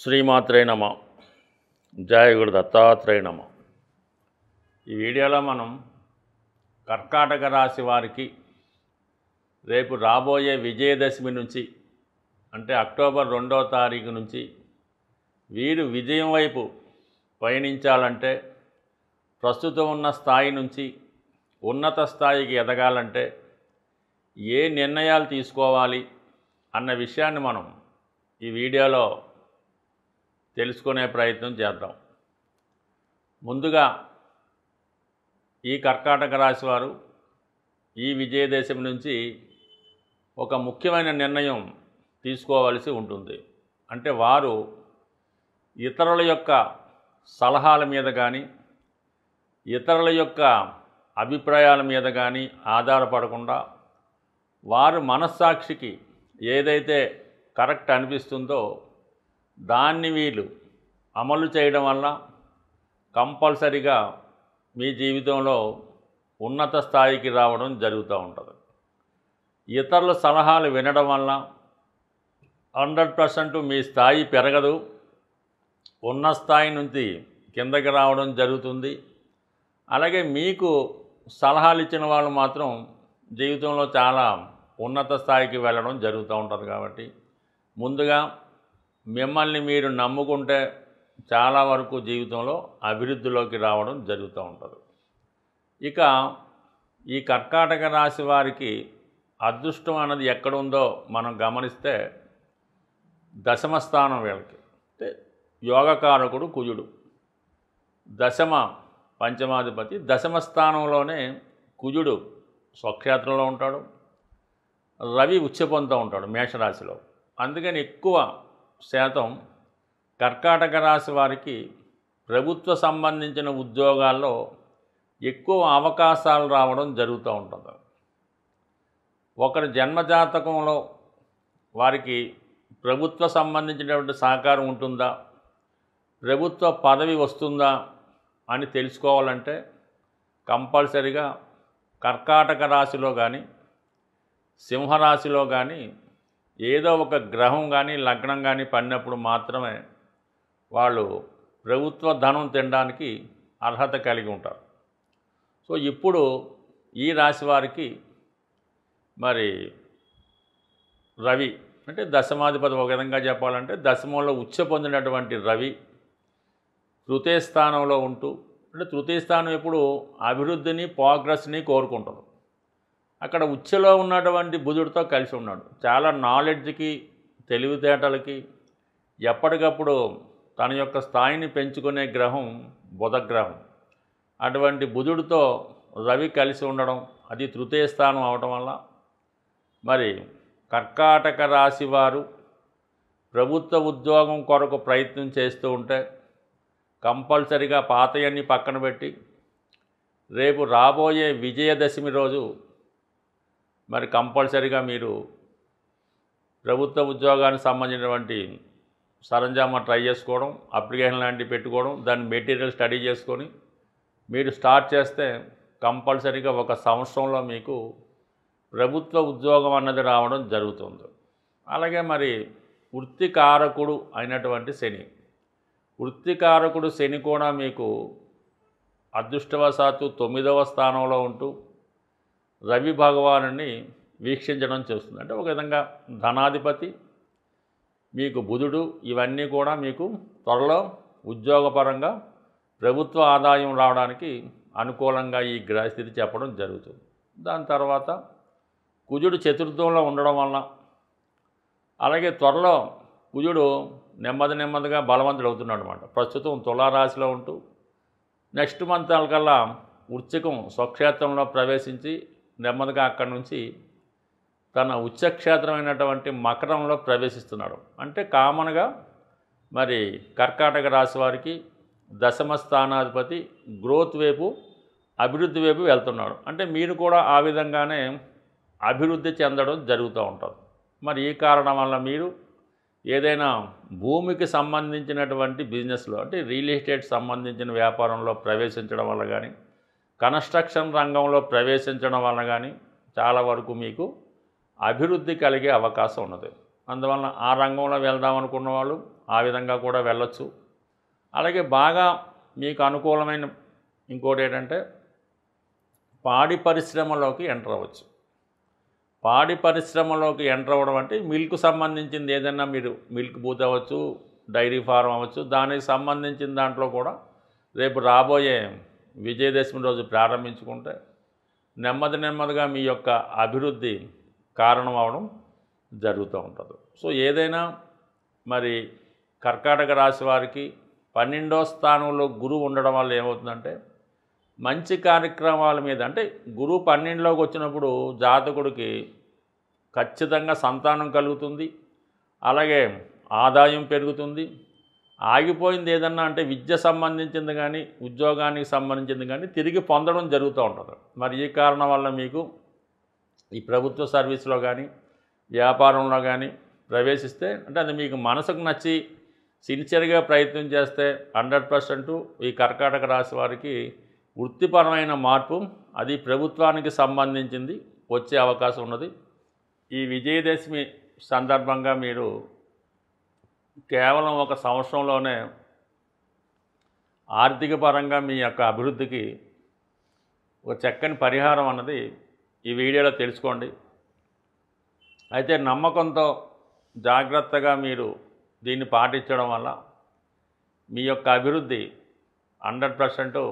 శ్రీమాత్రే నమ. జయ గురు దత్తాత్రేయ నమ. ఈ వీడియోలో మనం కర్కాటక రాశి వారికి రేపు రాబోయే విజయదశమి నుంచి అంటే అక్టోబర్ 2వ తారీఖు నుంచి వీరు విజయం వైపు పయనించాలంటే, ప్రస్తుతం ఉన్న స్థాయి నుంచి ఉన్నత స్థాయికి ఎదగాలంటే ఏ నిర్ణయాలు తీసుకోవాలి అన్న విషయాన్ని మనం ఈ వీడియోలో తెలుసుకునే ప్రయత్నం చేద్దాం. ముందుగా ఈ కర్కాటక రాశి వారు ఈ విజయదశమి నుంచి ఒక ముఖ్యమైన నిర్ణయం తీసుకోవాల్సి ఉంటుంది. అంటే వారు ఇతరుల యొక్క సలహాల మీద కానీ, ఇతరుల యొక్క అభిప్రాయాల మీద కానీ ఆధారపడకుండా వారు మనస్సాక్షికి ఏదైతే కరెక్ట్ అనిపిస్తుందో దాన్ని వీళ్ళు అమలు చేయడం వల్ల కంపల్సరిగా మీ జీవితంలో ఉన్నత స్థాయికి రావడం జరుగుతూ ఉంటుంది. ఇతరుల సలహాలు వినడం వల్ల 100% మీ స్థాయి పెరగదు, ఉన్న స్థాయి నుంచి కిందకి రావడం జరుగుతుంది. అలాగే మీకు సలహాలు ఇచ్చిన వాళ్ళు మాత్రం జీవితంలో చాలా ఉన్నత స్థాయికి వెళ్ళడం జరుగుతూ ఉంటుంది. కాబట్టి ముందుగా మిమ్మల్ని మీరు నమ్ముకుంటే చాలా వరకు జీవితంలో అభివృద్ధిలోకి రావడం జరుగుతూ ఉంటుంది. ఇక ఈ కర్కాటక రాశి వారికి అదృష్టం అన్నది ఎక్కడుందో మనం గమనిస్తే దశమ స్థానం వీళ్ళకి. అంటే యోగకారకుడు కుజుడు, దశమ పంచమాధిపతి. దశమ స్థానంలోనే కుజుడు స్వక్షేత్రంలో ఉంటాడు, రవి ఉచ్చపొందుతూ ఉంటాడు మేషరాశిలో. అందుకని ఎక్కువ శాతం కర్కాటక రాశి వారికి ప్రభుత్వ సంబంధించిన ఉద్యోగాల్లో ఎక్కువ అవకాశాలు రావడం జరుగుతూ ఉంటుంది. ఒకరి జన్మజాతకంలో వారికి ప్రభుత్వ సంబంధించినటువంటి సహకారం ఉంటుందా, ప్రభుత్వ పదవి వస్తుందా అని తెలుసుకోవాలంటే కంపల్సరిగా కర్కాటక రాశిలో కానీ, సింహరాశిలో కానీ ఏదో ఒక గ్రహం కానీ లగ్నం కానీ పడినప్పుడు మాత్రమే వాళ్ళు ప్రభుత్వ ధనం తినడానికి అర్హత కలిగి ఉంటారు. సో ఇప్పుడు ఈ రాశి వారికి మరి రవి అంటే దశమాధిపతి, ఒక విధంగా చెప్పాలంటే దశమంలో ఉచ్చ పొందినటువంటి రవి తృతీయ స్థానంలో ఉంటూ, అంటే తృతీయ స్థానం ఎప్పుడు అభివృద్ధిని ప్రోగ్రెస్ని కోరుకుంటుంది. అక్కడ ఉచ్చలో ఉన్నటువంటి బుధుడితో కలిసి ఉన్నాడు. చాలా నాలెడ్జ్కి, తెలివితేటలకి ఎప్పటికప్పుడు తన యొక్క స్థాయిని పెంచుకునే గ్రహం బుధగ్రహం. అటువంటి బుధుడితో రవి కలిసి ఉండడం, అది తృతీయ స్థానం అవటం వల్ల మరి కర్కాటక రాశి వారు ప్రభుత్వ ఉద్యోగం కొరకు ప్రయత్నం చేస్తూ ఉంటే కంపల్సరిగా పాతయన్ని పక్కన పెట్టి రేపు రాబోయే విజయదశమి రోజు మరి కంపల్సరిగా మీరు ప్రభుత్వ ఉద్యోగానికి సంబంధించినటువంటి సరంజామా ట్రై చేసుకోవడం, అప్లికేషన్ లాంటివి పెట్టుకోవడం, దాని మెటీరియల్ స్టడీ చేసుకొని మీరు స్టార్ట్ చేస్తే కంపల్సరిగా ఒక సంవత్సరంలో మీకు ప్రభుత్వ ఉద్యోగం అన్నది రావడం జరుగుతుంది. అలాగే మరి వృత్తికారకుడు అయినటువంటి శని, వృత్తికారకుడు శని కూడా మీకు అదృష్టవశాత్తు 9వ స్థానంలో ఉంటూ రవి భగవానుని వీక్షించడం చేస్తుంది. అంటే ఒక విధంగా ధనాధిపతి మీకు బుధుడు, ఇవన్నీ కూడా మీకు త్వరలో ఉద్యోగపరంగా ప్రభుత్వ ఆదాయం రావడానికి అనుకూలంగా ఈ గ్రహస్థితి చెప్పడం జరుగుతుంది. దాని తర్వాత కుజుడు చతుర్థంలో ఉండడం వలన, అలాగే త్వరలో కుజుడు నెమ్మదిగా బలవంతుడు అవుతున్నాడు అనమాట. ప్రస్తుతం తులారాశిలో ఉంటూ నెక్స్ట్ మంత్ కల్లా వృశ్చికం స్వక్షేత్రంలో ప్రవేశించి నెమ్మదిగా అక్కడి నుంచి తన ఉచ్చక్షేత్రమైనటువంటి మకరంలో ప్రవేశిస్తున్నాడు. అంటే కామన్గా మరి కర్కాటక రాశి వారికి దశమ స్థానాధిపతి గ్రోత్ వైపు, అభివృద్ధి వైపు వెళ్తున్నాడు. అంటే మీరు కూడా ఆ విధంగానే అభివృద్ధి చెందడం జరుగుతూ ఉంటుంది. మరి ఈ కారణం వల్ల మీరు ఏదైనా భూమికి సంబంధించినటువంటి బిజినెస్లో, అంటే రియల్ ఎస్టేట్ సంబంధించిన వ్యాపారంలో ప్రవేశించడం వల్ల కానీ, కన్స్ట్రక్షన్ రంగంలో ప్రవేశించడం వల్ల కానీ చాలా వరకు మీకు అభివృద్ధి కలిగే అవకాశం ఉన్నది. అందువలన ఆ రంగంలో వెళ్దాం అనుకున్న వాళ్ళు ఆ విధంగా కూడా వెళ్ళొచ్చు. అలాగే బాగా మీకు అనుకూలమైన ఇంకోటి ఏంటంటే పాడి పరిశ్రమలోకి ఎంటర్ అవ్వచ్చు. పాడి పరిశ్రమలోకి ఎంటర్ అవ్వడం అంటే మిల్క్ సంబంధించింది ఏదైనా మీరు మిల్క్ బూత్ అవ్వచ్చు, డైరీ ఫారం అవ్వచ్చు, దానికి సంబంధించిన దాంట్లో కూడా రేపు రాబోయే విజయదశమి రోజు ప్రారంభించుకుంటే నెమ్మదిగా మీ యొక్క అభివృద్ధి కారణం అవడం జరుగుతూ ఉంటుంది. సో ఏదైనా మరి కర్కాటక రాశి వారికి 12వ స్థానంలో గురువు ఉండడం వల్ల ఏమవుతుందంటే మంచి కార్యక్రమాల మీద అంటే గురువు 12లోకి వచ్చినప్పుడు జాతకుడికి ఖచ్చితంగా సంతానం కలుగుతుంది. అలాగే ఆదాయం పెరుగుతుంది. ఆగిపోయింది ఏదన్నా అంటే విద్య సంబంధించింది కానీ ఉద్యోగానికి సంబంధించింది కానీ తిరిగి పొందడం జరుగుతూ ఉంటుంది. మరి ఈ కారణం వల్ల మీకు ఈ ప్రభుత్వ సర్వీస్లో కానీ వ్యాపారంలో కానీ ప్రవేశిస్తే అంటే అది మీకు మనసుకు నచ్చి సిన్సియర్గా ప్రయత్నం చేస్తే 100% ఈ కర్కాటక రాశి వారికి వృత్తిపరమైన మార్పు అది ప్రభుత్వానికి సంబంధించింది వచ్చే అవకాశం ఉన్నది. ఈ విజయదశమి సందర్భంగా మీరు కేవలం ఒక సంవత్సరంలోనే ఆర్థిక పరంగా మీ యొక్క అభివృద్ధికి ఒక చక్కని పరిహారం అన్నది ఈ వీడియోలో తెలుసుకోండి. అయితే నమ్మకంతో జాగ్రత్తగా మీరు దీన్ని పాటించడం వల్ల మీ యొక్క అభివృద్ధి 100%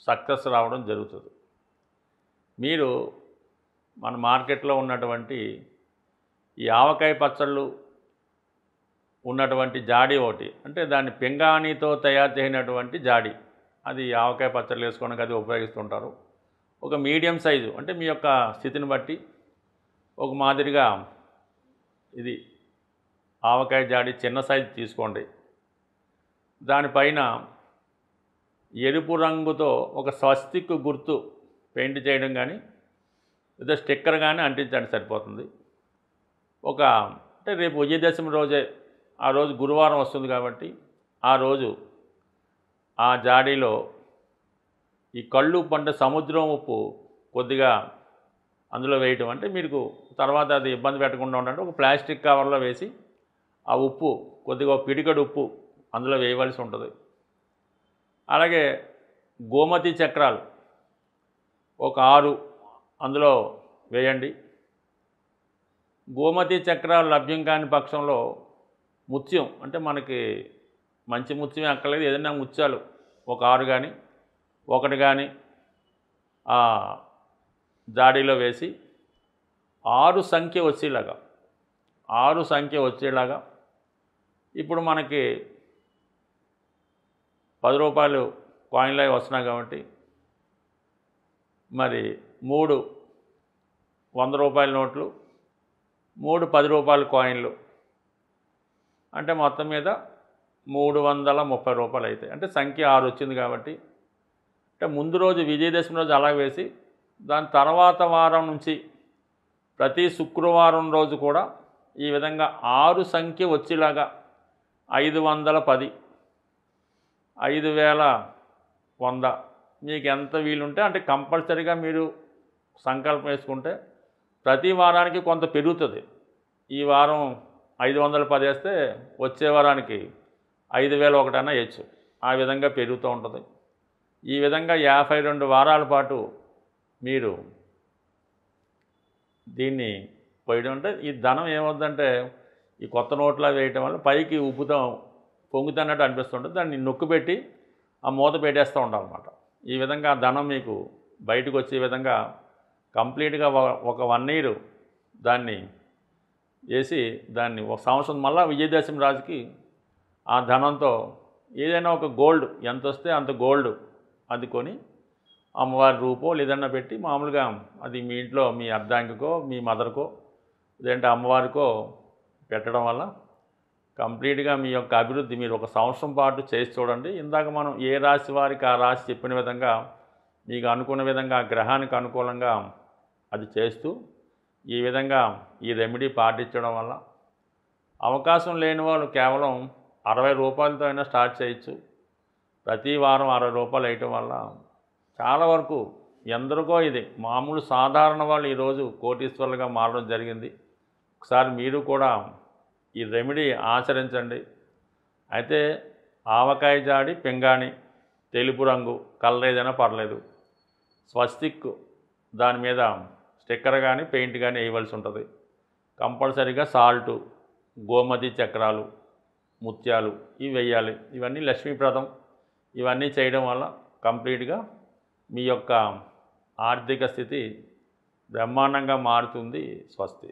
సక్సెస్ రావడం జరుగుతుంది. మీరు మన మార్కెట్లో ఉన్నటువంటి ఈ ఆవకాయ పచ్చళ్ళు ఉన్నటువంటి జాడీ ఒకటి అంటే దాన్ని పింగాణితో తయారు చేసినటువంటి జాడీ అది ఆవకాయ పచ్చళ్ళు వేసుకోవడానికి అది ఉపయోగిస్తుంటారు. ఒక మీడియం సైజు అంటే మీ యొక్క స్థితిని బట్టి ఒక మాదిరిగా ఇది ఆవకాయ జాడీ చిన్న సైజు తీసుకోండి. దానిపైన ఎరుపు రంగుతో ఒక స్వస్తిక్ గుర్తు పెయింట్ చేయడం కానీ లేదా స్టిక్కర్ కానీ అంటించండి సరిపోతుంది. ఒక అంటే రేపు విజయదశమి రోజే ఆ రోజు గురువారం వస్తుంది కాబట్టి ఆ రోజు ఆ జాడీలో ఈ కళ్ళు ఉప్పు అంటే సముద్రం ఉప్పు కొద్దిగా అందులో వేయటం అంటే మీకు తర్వాత అది ఇబ్బంది పెట్టకుండా ఉండాలంటే ఒక ప్లాస్టిక్ కవర్లో వేసి ఆ ఉప్పు కొద్దిగా పిడికడు ఉప్పు అందులో వేయవలసి ఉంటుంది. అలాగే గోమతి చక్రాలు ఒక 6 అందులో వేయండి. గోమతి చక్రాలు లభ్యం కాని పక్షంలో ముత్యం అంటే మనకి మంచి ముత్యమే అక్కర్లేదు ఏదైనా ముత్యాలు ఒక 6 కానీ 1 కానీ ఆ జాడీలో వేసి 6 సంఖ్య వచ్చేలాగా ఇప్పుడు మనకి 10 రూపాయలు కాయిన్లు అవి వస్తున్నాయి కాబట్టి మరి 3 100 రూపాయల నోట్లు 3 10 రూపాయల కాయిన్లు అంటే మొత్తం మీద 330 రూపాయలు అవుతాయి. అంటే సంఖ్య 6 వచ్చింది కాబట్టి అంటే ముందు రోజు విజయదశమి రోజు అలా వేసి దాని తర్వాత వారం నుంచి ప్రతి శుక్రవారం రోజు కూడా ఈ విధంగా 6 సంఖ్య వచ్చేలాగా 510 5100 మీకు ఎంత వీలుంటే అంటే కంపల్సరీగా మీరు సంకల్పం వేసుకుంటే ప్రతి వారానికి కొంత పెరుగుతుంది. ఈ వారం 510 వేస్తే వచ్చే వారానికి 5001 అన్నా వేయచ్చు. ఆ విధంగా పెరుగుతూ ఉంటుంది. ఈ విధంగా 52 వారాల పాటు మీరు దీన్ని పోయడం అంటే ఈ ధనం ఏమవుతుందంటే ఈ కొత్త నోట్లా వేయటం వల్ల పైకి ఉబ్బుతాం పొంగుతున్నట్టు అనిపిస్తుంటుంది. దాన్ని నొక్కుపెట్టి ఆ మూత పెట్టేస్తూ ఉండాలన్నమాట. ఈ విధంగా ఆ ధనం మీకు బయటకు వచ్చే విధంగా కంప్లీట్గా ఒక 1 ఇయర్ దాన్ని వేసి దాన్ని ఒక సంవత్సరం మళ్ళీ విజయదశమి రాజుకి ఆ ధనంతో ఏదైనా ఒక గోల్డ్ ఎంత వస్తే అంత గోల్డ్ అది కొని అమ్మవారి రూపో లేదన్నా పెట్టి మామూలుగా అది మీ ఇంట్లో మీ అర్ధాంగికో మీ మదర్కో లేదంటే అమ్మవారికో పెట్టడం వల్ల కంప్లీట్గా మీ యొక్క అభివృద్ధి మీరు ఒక సంవత్సరం పాటు చేసి చూడండి. ఇందాక మనం ఏ రాశి వారికి ఆ రాశి చెప్పిన విధంగా మీకు అనుకున్న విధంగా గ్రహానికి అనుకూలంగా అది చేస్తూ ఈ విధంగా ఈ రెమెడీ పాటించడం వల్ల అవకాశం లేని వాళ్ళు కేవలం 60 రూపాయలతో అయినా స్టార్ట్ చేయొచ్చు. ప్రతి వారం 60 రూపాయలు వేయటం వల్ల చాలా వరకు ఎందరికో ఇది మామూలు సాధారణ వాళ్ళు ఈరోజు కోటీశ్వరులుగా మారడం జరిగింది. ఒకసారి మీరు కూడా ఈ రెమెడీ ఆచరించండి. అయితే ఆవకాయ జాడి పింగాణి తెలుపు రంగు కలర్ ఏదైనా పర్లేదు, స్వస్తిక్ దాని మీద స్టిక్కర్ కానీ పెయింట్ కానీ వేయవలసి ఉంటుంది. కంపల్సరీగా సాల్టు, గోమతి చక్రాలు, ముత్యాలు ఇవి వేయాలి. ఇవన్నీ లక్ష్మీప్రదం. ఇవన్నీ చేయడం వల్ల కంప్లీట్గా మీ యొక్క ఆర్థిక స్థితి బ్రహ్మాండంగా మారుతుంది. స్వస్తి.